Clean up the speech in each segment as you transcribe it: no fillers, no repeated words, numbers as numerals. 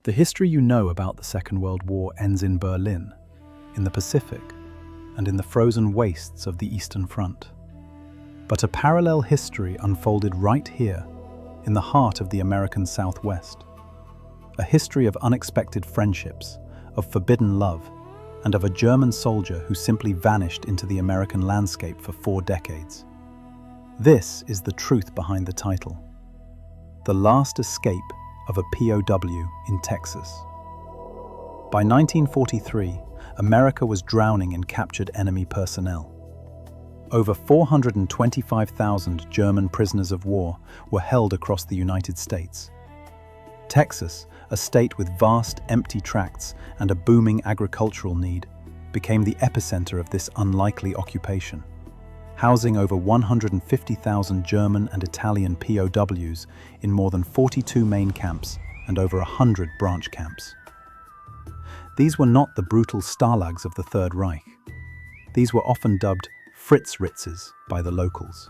The history you know about the Second World War ends in Berlin, in the Pacific, and in the frozen wastes of the Eastern Front. But a parallel history unfolded right here, in the heart of the American Southwest. A history of unexpected friendships, of forbidden love, and of a German soldier who simply vanished into the American landscape for 4 decades. This is the truth behind the title: The Last Escape of a POW in Texas. By 1943, America was drowning in captured enemy personnel. Over 425,000 German prisoners of war were held across the United States. Texas, a state with vast empty tracts and a booming agricultural need, became the epicenter of this unlikely occupation, housing over 150,000 German and Italian POWs in more than 42 main camps and over 100 branch camps. These were not the brutal stalags of the Third Reich. These were often dubbed Fritz-Ritzes by the locals.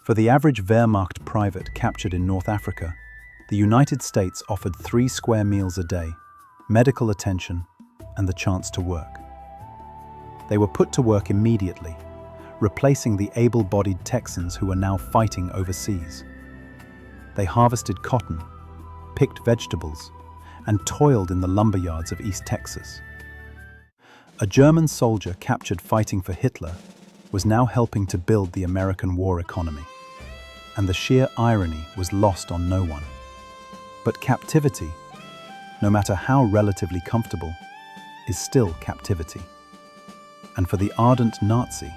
For the average Wehrmacht private captured in North Africa, the United States offered 3 square meals a day, medical attention, and the chance to work. They were put to work immediately, replacing the able-bodied Texans who were now fighting overseas. They harvested cotton, picked vegetables, and toiled in the lumberyards of East Texas. A German soldier captured fighting for Hitler was now helping to build the American war economy, and the sheer irony was lost on no one. But captivity, no matter how relatively comfortable, is still captivity. And for the ardent Nazi,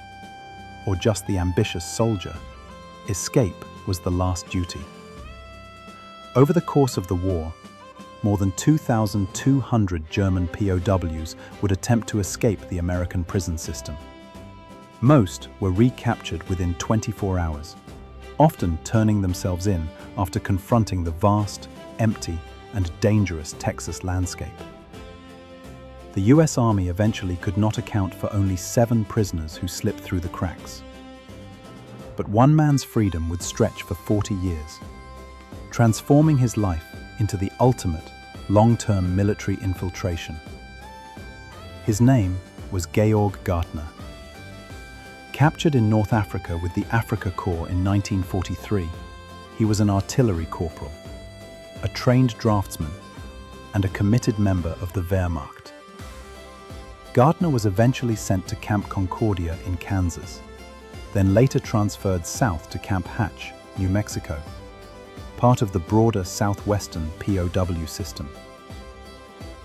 or just the ambitious soldier, escape was the last duty. Over the course of the war, more than 2,200 German POWs would attempt to escape the American prison system. Most were recaptured within 24 hours, often turning themselves in after confronting the vast, empty, and dangerous Texas landscape. The US Army eventually could not account for only 7 prisoners who slipped through the cracks. But one man's freedom would stretch for 40 years, transforming his life into the ultimate long-term military infiltration. His name was Georg Gärtner. Captured in North Africa with the Afrika Korps in 1943, he was an artillery corporal, a trained draftsman, and a committed member of the Wehrmacht. Gärtner was eventually sent to Camp Concordia in Kansas, then later transferred south to Camp Hatch, New Mexico, part of the broader southwestern POW system.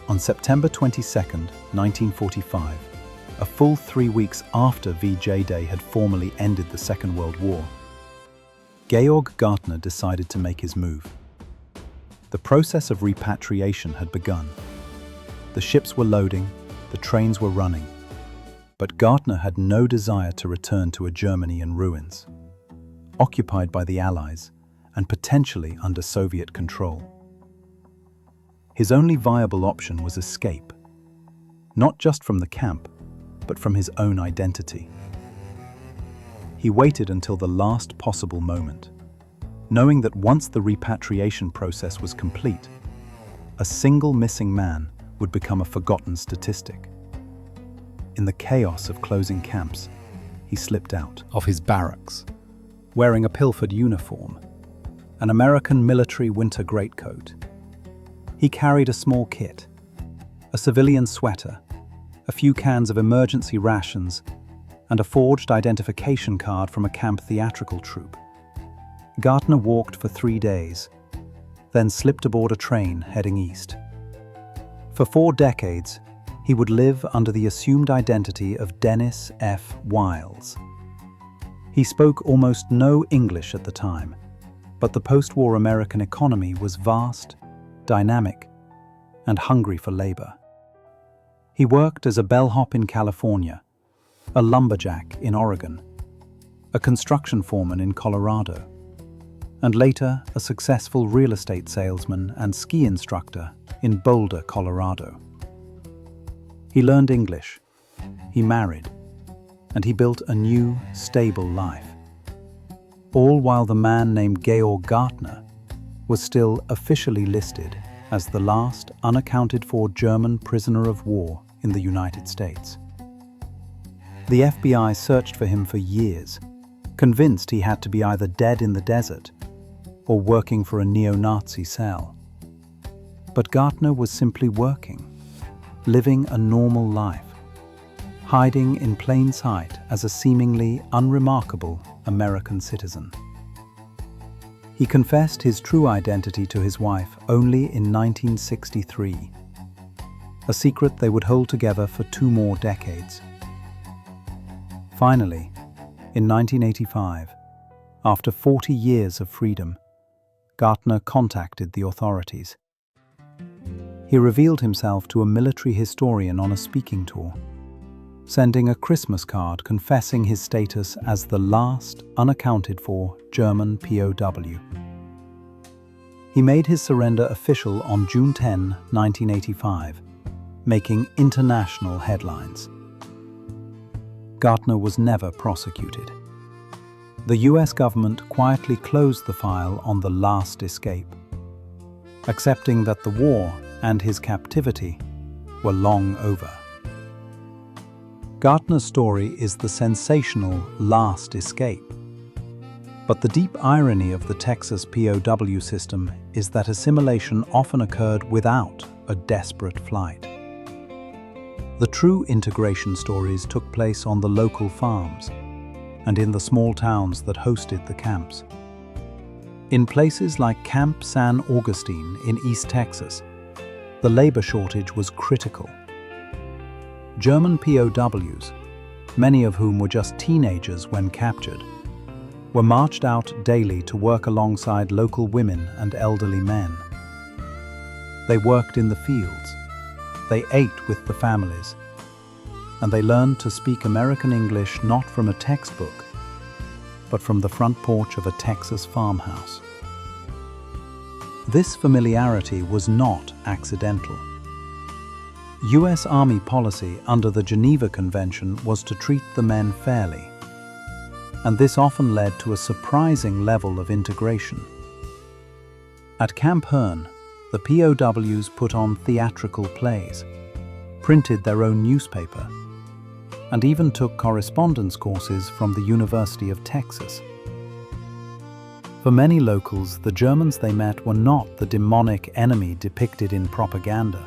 On September 22, 1945, a full 3 weeks after VJ Day had formally ended the Second World War, Georg Gärtner decided to make his move. The process of repatriation had begun. The ships were loading, the trains were running, but Gärtner had no desire to return to a Germany in ruins, occupied by the Allies and potentially under Soviet control. His only viable option was escape, not just from the camp, but from his own identity. He waited until the last possible moment, knowing that once the repatriation process was complete, a single missing man would become a forgotten statistic. In the chaos of closing camps, he slipped out of his barracks, wearing a pilfered uniform, an American military winter greatcoat. He carried a small kit, a civilian sweater, a few cans of emergency rations, and a forged identification card from a camp theatrical troupe. Gärtner walked for 3 days, then slipped aboard a train heading east. For 4 decades, he would live under the assumed identity of Dennis F. Wiles. He spoke almost no English at the time, but the post-war American economy was vast, dynamic, and hungry for labor. He worked as a bellhop in California, a lumberjack in Oregon, a construction foreman in Colorado, and later a successful real estate salesman and ski instructor in Boulder, Colorado. He learned English, he married, and he built a new, stable life. All while the man named Georg Gärtner was still officially listed as the last unaccounted-for German prisoner of war in the United States. The FBI searched for him for years, convinced he had to be either dead in the desert or working for a neo-Nazi cell. But Gärtner was simply working, living a normal life, hiding in plain sight as a seemingly unremarkable American citizen. He confessed his true identity to his wife only in 1963, a secret they would hold together for 2 more decades. Finally, in 1985, after 40 years of freedom, Gärtner contacted the authorities. He revealed himself to a military historian on a speaking tour, sending a Christmas card confessing his status as the last unaccounted-for German POW. He made his surrender official on June 10, 1985, making international headlines. Gärtner was never prosecuted. The US government quietly closed the file on the last escape, accepting that the war and his captivity were long over. Gärtner's story is the sensational last escape. But the deep irony of the Texas POW system is that assimilation often occurred without a desperate flight. The true integration stories took place on the local farms and in the small towns that hosted the camps. In places like Camp San Augustine in East Texas, the labor shortage was critical. German POWs, many of whom were just teenagers when captured, were marched out daily to work alongside local women and elderly men. They worked in the fields, they ate with the families, and they learned to speak American English not from a textbook, but from the front porch of a Texas farmhouse. This familiarity was not accidental. US Army policy under the Geneva Convention was to treat the men fairly, and this often led to a surprising level of integration. At Camp Hearne, the POWs put on theatrical plays, printed their own newspaper, and even took correspondence courses from the University of Texas. For many locals, the Germans they met were not the demonic enemy depicted in propaganda,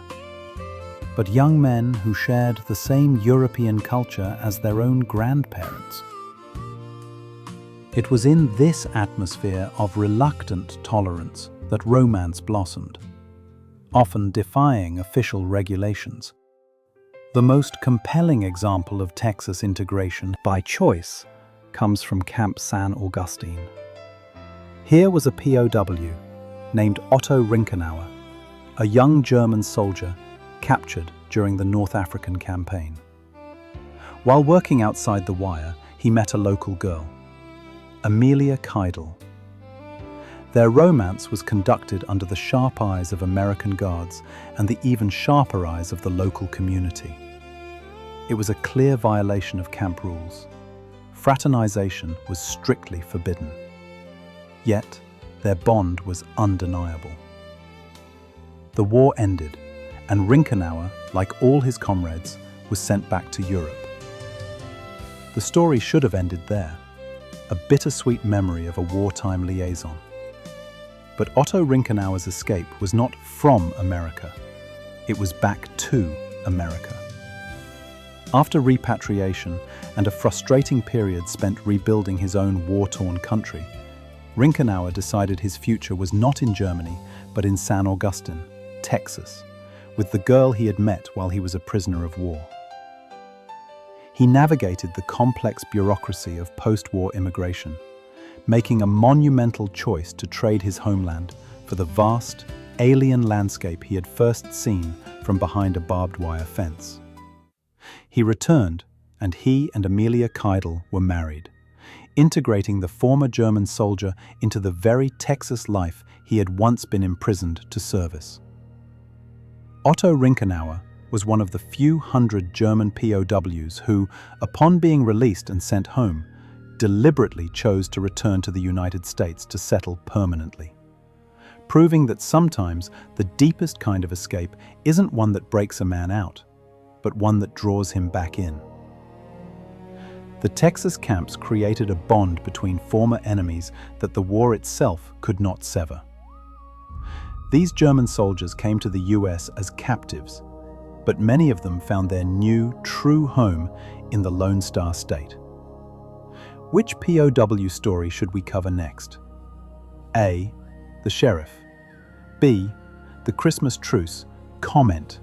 but young men who shared the same European culture as their own grandparents. It was in this atmosphere of reluctant tolerance that romance blossomed, often defying official regulations. The most compelling example of Texas integration by choice comes from Camp San Augustine. Here was a POW named Otto Rinkenauer, a young German soldier captured during the North African campaign. While working outside the wire, he met a local girl, Amelia Keidel. Their romance was conducted under the sharp eyes of American guards and the even sharper eyes of the local community. It was a clear violation of camp rules. Fraternization was strictly forbidden. Yet, their bond was undeniable. The war ended, and Rinkenauer, like all his comrades, was sent back to Europe. The story should have ended there, a bittersweet memory of a wartime liaison. But Otto Rinkenauer's escape was not from America, it was back to America. After repatriation and a frustrating period spent rebuilding his own war-torn country, Rinkenauer decided his future was not in Germany, but in San Augustine, Texas, with the girl he had met while he was a prisoner of war. He navigated the complex bureaucracy of post-war immigration, making a monumental choice to trade his homeland for the vast, alien landscape he had first seen from behind a barbed wire fence. He returned, and he and Amelia Keidel were married, integrating the former German soldier into the very Texas life he had once been imprisoned to service. Otto Rinkenauer was one of the few hundred German POWs who, upon being released and sent home, deliberately chose to return to the United States to settle permanently. proving that sometimes the deepest kind of escape isn't one that breaks a man out, but one that draws him back in. The Texas camps created a bond between former enemies that the war itself could not sever. These German soldiers came to the US as captives, but many of them found their new, true home in the Lone Star State. Which POW story should we cover next? A. The Sheriff. B. The Christmas Truce. Comment.